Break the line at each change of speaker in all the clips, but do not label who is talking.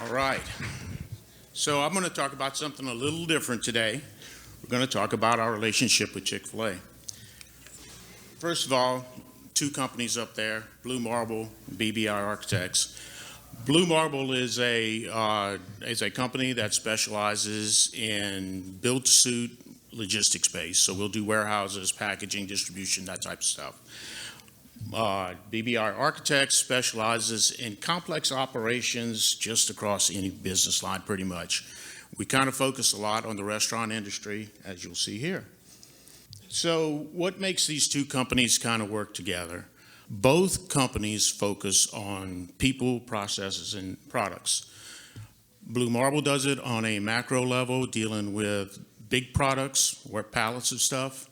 All right. So I'm going to talk about something a little different today. We're going to talk about our relationship with Chick-fil-A. First of all, two companies up there, Blue Marble, BBI Architects. Blue Marble is a company that specializes in build-to-suit logistics space. So we'll do warehouses, packaging, distribution, that type of stuff. BBI Architects specializes in complex operations just across any business line pretty much. We kind of focus a lot on the restaurant industry, as you'll see here. So what makes these two companies kind of work together? Both companies focus on people, processes, and products. Blue Marble does it on a macro level, dealing with big products, or pallets of stuff.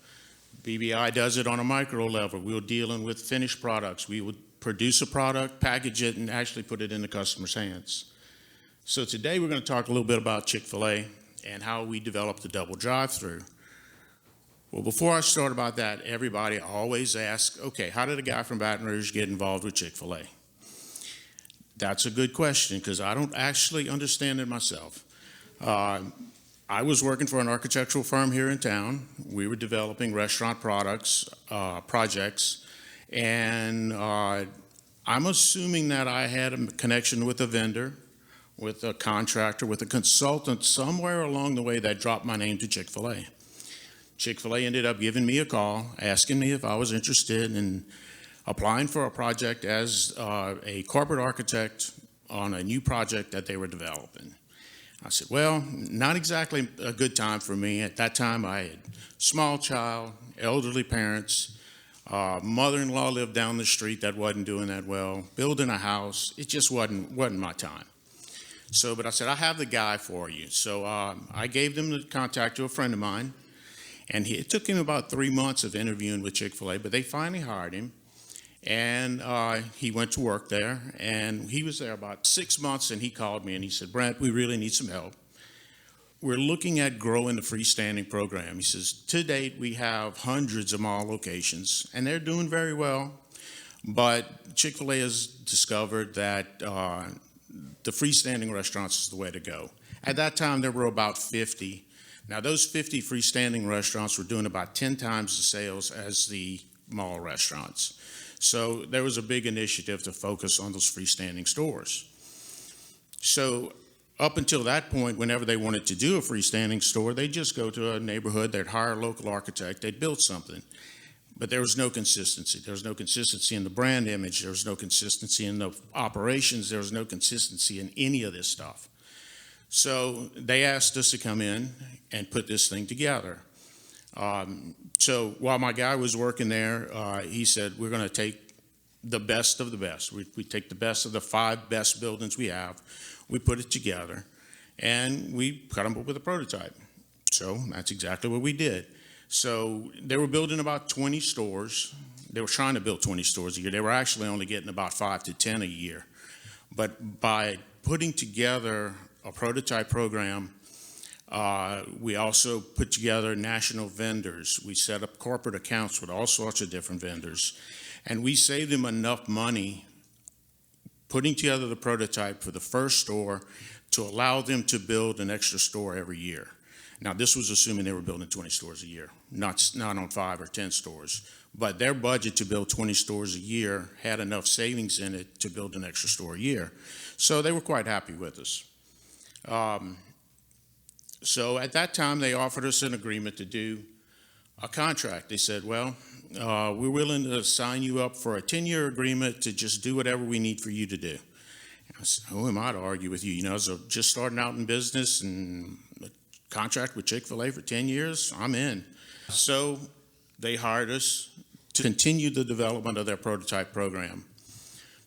BBI does it on a micro level. We're dealing with finished products. We would produce a product, package it, and actually put it in the customer's hands. So today we're going to talk a little bit about Chick-fil-A and how we developed the double drive-thru. Well, before I start about that, everybody always asks, okay, how did a guy from Baton Rouge get involved with Chick-fil-A? That's a good question because I don't actually understand it myself. I was working for an architectural firm here in town. We were developing restaurant projects, and I'm assuming that I had a connection with a vendor, with a contractor, with a consultant somewhere along the way that dropped my name to Chick-fil-A. Chick-fil-A ended up giving me a call, asking me if I was interested in applying for a project as a corporate architect on a new project that they were developing. I said, well, not exactly a good time for me. At that time, I had small child, elderly parents, mother-in-law lived down the street that wasn't doing that well, building a house. It just wasn't my time. So, but I said, I have the guy for you. So I gave them the contact to a friend of mine, and it took him about 3 months of interviewing with Chick-fil-A, but they finally hired him. And he went to work there, and he was there about 6 months, and he called me, and he said, Brent, we really need some help. We're looking at growing the freestanding program. He says, to date, we have hundreds of mall locations, and they're doing very well, but Chick-fil-A has discovered that the freestanding restaurants is the way to go. At that time, there were about 50. Now, those 50 freestanding restaurants were doing about 10 times the sales as the mall restaurants. So there was a big initiative to focus on those freestanding stores. So up until that point, whenever they wanted to do a freestanding store, they'd just go to a neighborhood, they'd hire a local architect, they'd build something. But there was no consistency. There was no consistency in the brand image. There was no consistency in the operations. There was no consistency in any of this stuff. So they asked us to come in and put this thing together. So while my guy was working there, he said, we're going to take the best of the best. We take the best of the 5 best buildings we have. We put it together, and we cut them up with a prototype. So that's exactly what we did. So they were building about 20 stores. They were trying to build 20 stores a year. They were actually only getting about 5 to 10 a year. But by putting together a prototype program, we also put together national vendors. We set up corporate accounts with all sorts of different vendors. And we saved them enough money putting together the prototype for the first store to allow them to build an extra store every year. Now, this was assuming they were building 20 stores a year, not on 5 or 10 stores. But their budget to build 20 stores a year had enough savings in it to build an extra store a year. So they were quite happy with us. So at that time, they offered us an agreement to do a contract. They said, well, we're willing to sign you up for a 10-year agreement to just do whatever we need for you to do. And I said, who am I to argue with you? You know, so just starting out in business and a contract with Chick-fil-A for 10 years, I'm in. So they hired us to continue the development of their prototype program.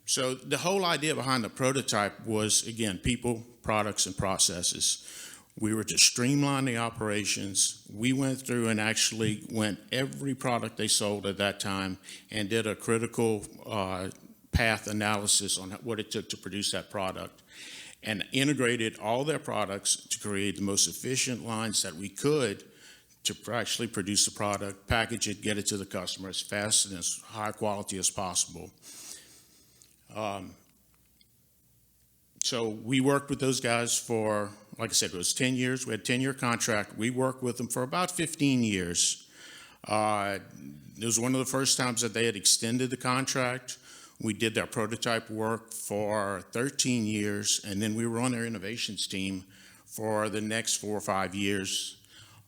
So the whole idea behind the prototype was, again, people, products, and processes. We were to streamline the operations. We went through and actually went every product they sold at that time and did a critical path analysis on what it took to produce that product and integrated all their products to create the most efficient lines that we could to actually produce the product, package it, get it to the customer as fast and as high quality as possible. So we worked with those guys for, like I said, it was 10 years. We had a 10-year contract. We worked with them for about 15 years. It was one of the first times that they had extended the contract. We did their prototype work for 13 years, and then we were on their innovations team for the next 4 or 5 years,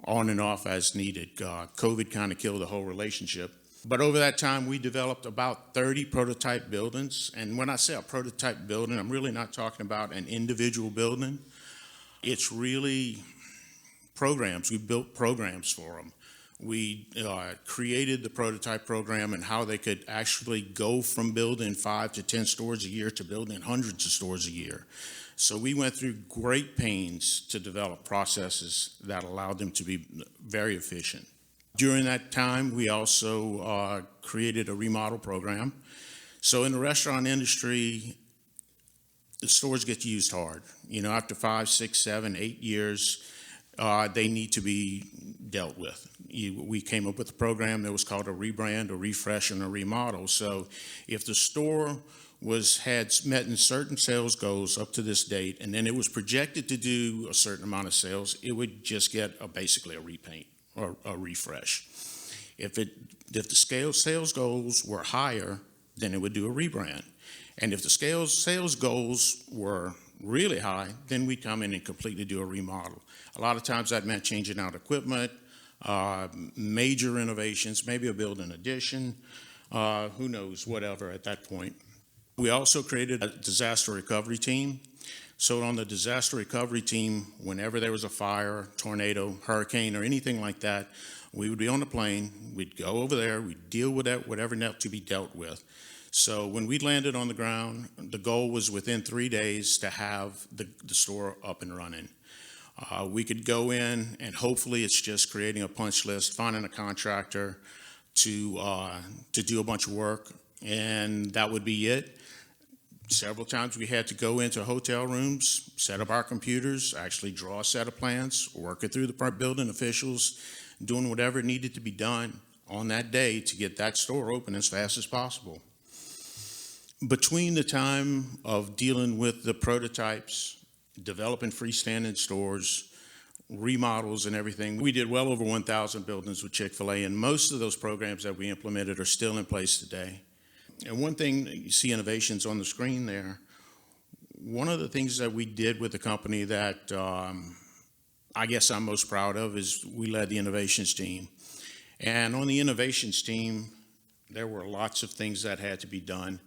on and off as needed. COVID kind of killed the whole relationship. But over that time, we developed about 30 prototype buildings. And when I say a prototype building, I'm really not talking about an individual building. It's really programs. We built programs for them. We created the prototype program and how they could actually go from building 5 to 10 stores a year to building hundreds of stores a year. So we went through great pains to develop processes that allowed them to be very efficient. During that time, we also created a remodel program. So in the restaurant industry, the stores get used hard. You know, after 5, 6, 7, 8 years, they need to be dealt with. We came up with a program that was called a rebrand, a refresh, and a remodel. So if the store had met in certain sales goals up to this date, and then it was projected to do a certain amount of sales, it would just get basically a repaint or a refresh. If the sales goals were higher, then it would do a rebrand. And if the sales goals were really high, then we'd come in and completely do a remodel. A lot of times that meant changing out equipment, major renovations, maybe a building addition, who knows, whatever at that point. We also created a disaster recovery team. So on the disaster recovery team, whenever there was a fire, tornado, hurricane, or anything like that, we would be on the plane, we'd go over there, we'd deal with that, whatever needed to be dealt with. So when we landed on the ground, the goal was within 3 days to have the store up and running. We could go in and hopefully it's just creating a punch list, finding a contractor to do a bunch of work, and that would be it. Several times we had to go into hotel rooms, set up our computers, actually draw a set of plans, work it through the building officials, doing whatever needed to be done on that day to get that store open as fast as possible. Between the time of dealing with the prototypes, developing freestanding stores, remodels and everything, we did well over 1,000 buildings with Chick-fil-A, and most of those programs that we implemented are still in place today. And one thing, you see innovations on the screen there, one of the things that we did with the company that I guess I'm most proud of is we led the innovations team. And on the innovations team, there were lots of things that had to be done.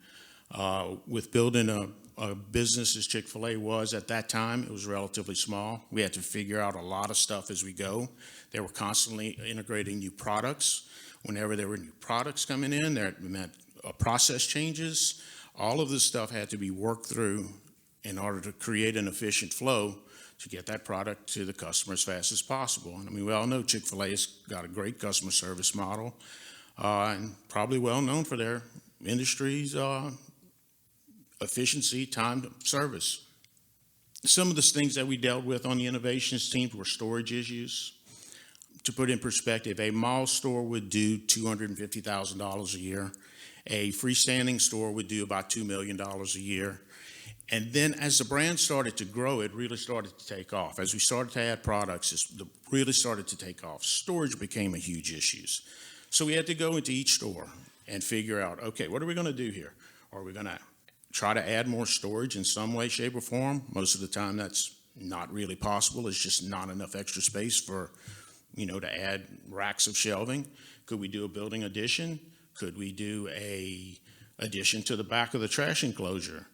With building a business as Chick-fil-A was at that time, it was relatively small. We had to figure out a lot of stuff as we go. They were constantly integrating new products. Whenever there were new products coming in, that meant process changes. All of this stuff had to be worked through in order to create an efficient flow to get that product to the customer as fast as possible. And I mean, we all know Chick-fil-A has got a great customer service model and probably well known for their industry's efficiency, time, service. Some of the things that we dealt with on the innovations team were storage issues. To put in perspective, a mall store would do $250,000 a year. A freestanding store would do about $2 million a year. And then as the brand started to grow, it really started to take off. As we started to add products, it really started to take off. Storage became a huge issue. So we had to go into each store and figure out, okay, what are we going to do here? Are we going to try to add more storage in some way, shape, or form? Most of the time that's not really possible. It's just not enough extra space for, to add racks of shelving. Could we do a building addition? Could we do a addition to the back of the trash enclosure?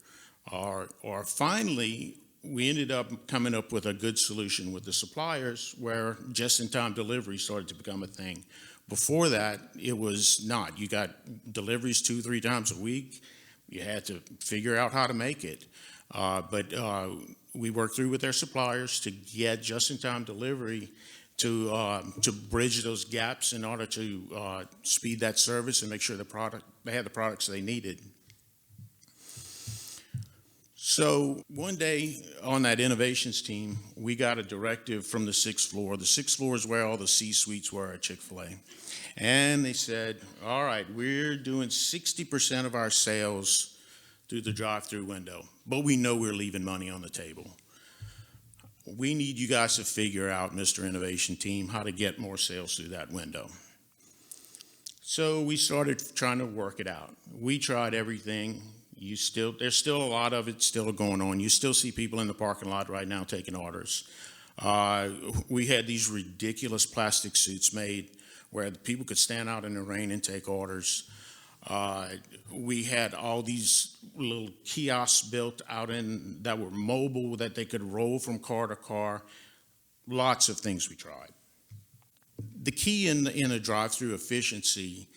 Or finally, we ended up coming up with a good solution with the suppliers where just-in-time delivery started to become a thing. Before that, it was not. You got deliveries 2-3 times a week. You had to figure out how to make it. But we worked through with their suppliers to get just-in-time delivery to bridge those gaps in order to speed that service and make sure they had the products they needed. So one day on that innovations team, we got a directive from the 6th floor. The 6th floor is where all the C-suites were at Chick-fil-A. And they said, all right, we're doing 60% of our sales through the drive-through window, but we know we're leaving money on the table. We need you guys to figure out, Mr. Innovation Team, how to get more sales through that window. So we started trying to work it out. We tried everything. There's still a lot of it still going on. You still see people in the parking lot right now taking orders. We had these ridiculous plastic suits made where the people could stand out in the rain and take orders. We had all these little kiosks built out that were mobile that they could roll from car to car. Lots of things we tried. The key in a drive-through efficiency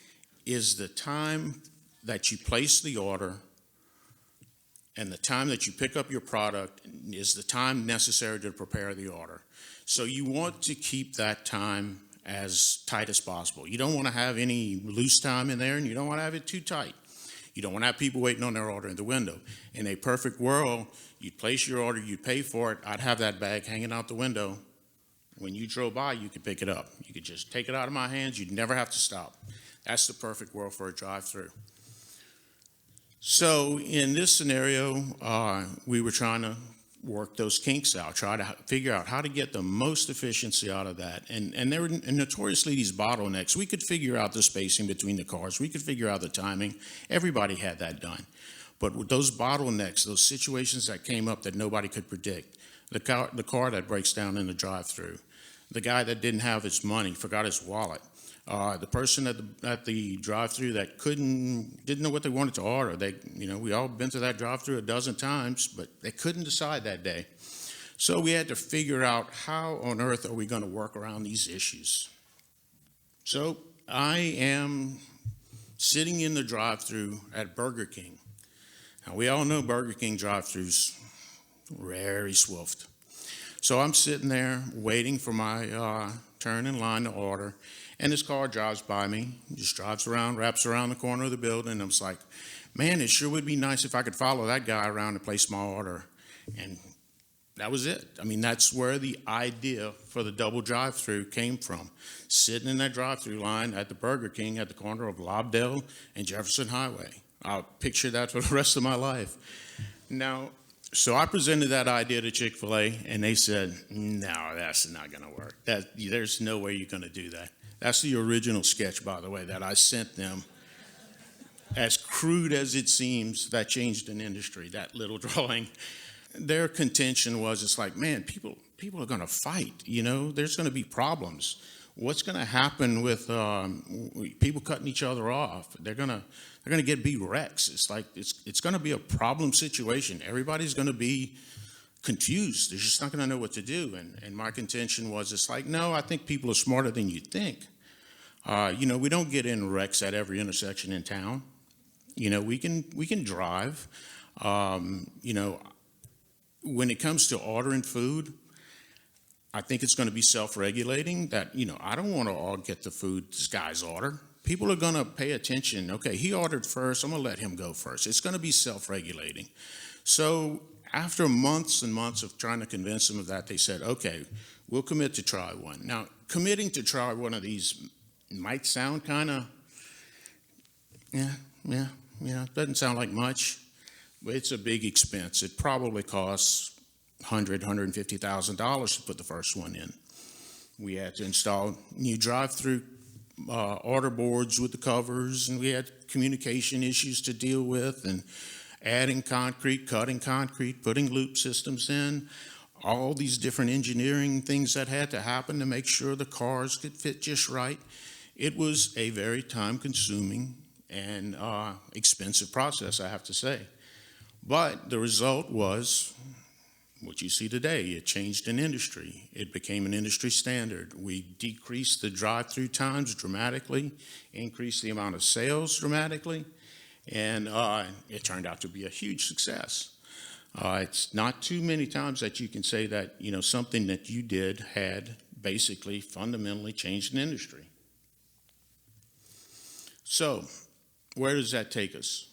is the time that you place the order and the time that you pick up your product is the time necessary to prepare the order. So you want to keep that time as tight as possible. You don't want to have any loose time in there, and you don't want to have it too tight. You don't want to have people waiting on their order in the window. In a perfect world, you'd place your order, you'd pay for it, I'd have that bag hanging out the window. When you drove by, you could pick it up. You could just take it out of my hands, you'd never have to stop. That's the perfect world for a drive-through. So in this scenario, we were trying to work those kinks out, try to figure out how to get the most efficiency out of that. And there were notoriously these bottlenecks. We could figure out the spacing between the cars. We could figure out the timing. Everybody had that done. But with those bottlenecks, those situations that came up that nobody could predict, the car that breaks down in the drive-through, the guy that didn't have his money, forgot his wallet, the person at the drive-through that didn't know what they wanted to order. We all been to that drive-through a dozen times, but they couldn't decide that day. So we had to figure out how on earth are we going to work around these issues. So I am sitting in the drive-through at Burger King. Now we all know Burger King drive-throughs very swift. So I'm sitting there waiting for my turn in line to order. And this car drives by me, just drives around, wraps around the corner of the building. And I was like, man, it sure would be nice if I could follow that guy around and place my order. And that was it. I mean, that's where the idea for the double drive-through came from. Sitting in that drive-through line at the Burger King at the corner of Lobdell and Jefferson Highway. I'll picture that for the rest of my life. Now, so I presented that idea to Chick-fil-A, and they said, no, that's not going to work. There's no way you're going to do that. That's the original sketch, by the way, that I sent them. As crude as it seems, that changed an industry, that little drawing. Their contention was, it's like, man, people are going to fight, there's going to be problems. What's going to happen with people cutting each other off? They're going to get big wrecks. It's like, it's going to be a problem situation. Everybody's going to be confused. They're just not going to know what to do. And my contention was, it's like, no, I think people are smarter than you think. We don't get in wrecks at every intersection in town. We can drive. When it comes to ordering food, I think it's going to be self-regulating that, I don't want to all get the food this guy's order. People are going to pay attention. Okay, he ordered first. I'm going to let him go first. It's going to be self-regulating. So after months and months of trying to convince them of that, they said, okay, we'll commit to try one. Now, committing to try one of these might sound kind of, it doesn't sound like much, but it's a big expense. It probably costs $150,000 to put the first one in. We had to install new drive-through order boards with the covers, and we had communication issues to deal with, and adding concrete, cutting concrete, putting loop systems in, all these different engineering things that had to happen to make sure the cars could fit just right. It was a very time-consuming and expensive process, I have to say. But the result was what you see today. It changed an industry. It became an industry standard. We decreased the drive-through times dramatically, increased the amount of sales dramatically, and it turned out to be a huge success. It's not too many times that you can say that, something that you did had basically fundamentally changed an industry. So, where does that take us?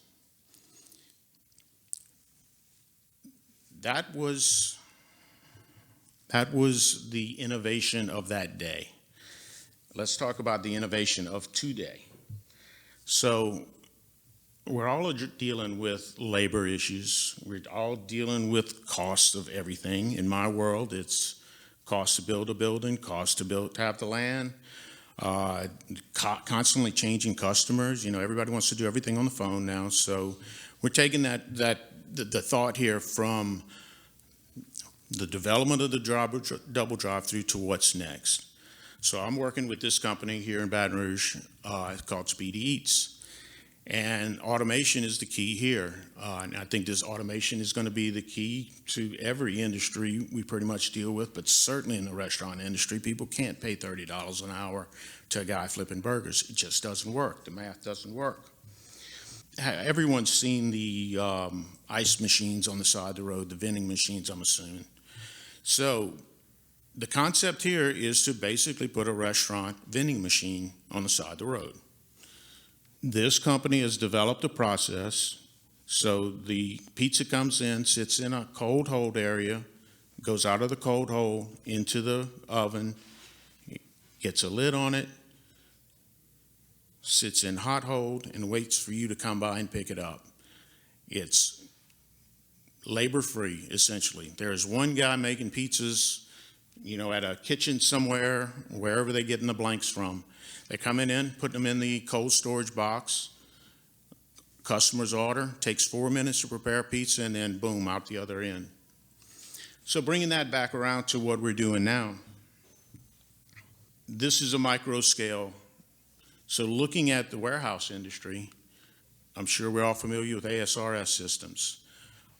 That was the innovation of that day. Let's talk about the innovation of today. So we're all dealing with labor issues. We're all dealing with cost of everything. In my world, it's cost to build a building, cost to have the land, constantly changing customers. You know, everybody wants to do everything on the phone now. So we're taking the thought here from the development of the double drive-through to what's next. So I'm working with this company here in Baton Rouge called Speedy Eats. And automation is the key here. And I think this automation is going to be the key to every industry we pretty much deal with, but certainly in the restaurant industry, people can't pay $30 an hour to a guy flipping burgers. It just doesn't work. The math doesn't work. Everyone's seen the ice machines on the side of the road, the vending machines, I'm assuming. So the concept here is to basically put a restaurant vending machine on the side of the road. This company has developed a process so the pizza comes in, sits in a cold hold area, goes out of the cold hold into the oven, gets a lid on it, sits in hot hold, and waits for you to come by and pick it up. It's labor-free, essentially. There's one guy making pizzas, you know, at a kitchen somewhere, wherever they're getting the blanks from. They're coming in, putting them in the cold storage box. Customer's order takes 4 minutes to prepare pizza, and then boom, out the other end. So bringing that back around to what we're doing now. This is a micro scale. So looking at the warehouse industry, I'm sure we're all familiar with ASRS systems.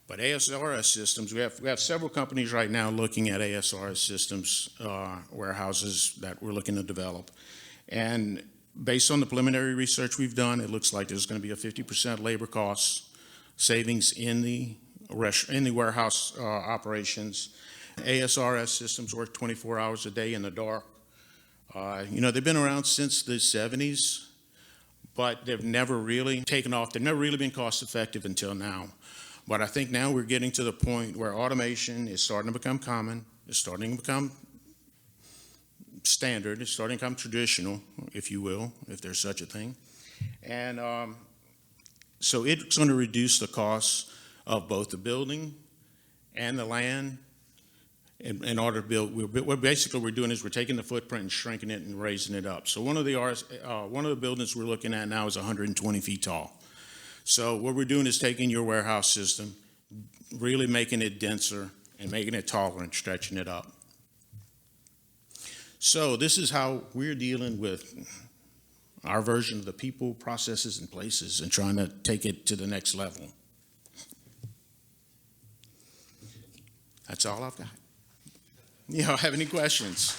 But ASRS systems, we have several companies right now looking at ASRS systems, warehouses that we're looking to develop. And based on the preliminary research we've done, it looks like there's going to be a 50% labor cost savings in the warehouse operations. ASRS systems work 24 hours a day in the dark. You know, they've been around since the 70s, but they've never really taken off. They've never really been cost effective until now. But I think now we're getting to the point where automation is starting to become common. It's starting to become standard. It's starting to become traditional, if you will, if there's such a thing. And so it's going to reduce the cost of both the building and the land in order to build. What basically we're doing is we're taking the footprint and shrinking it and raising it up. So one of the buildings we're looking at now is 120 feet tall. So what we're doing is taking your warehouse system, really making it denser and making it taller and stretching it up. So this is how we're dealing with our version of the people, processes, and places and trying to take it to the next level. That's all I've got. Y'all have any questions?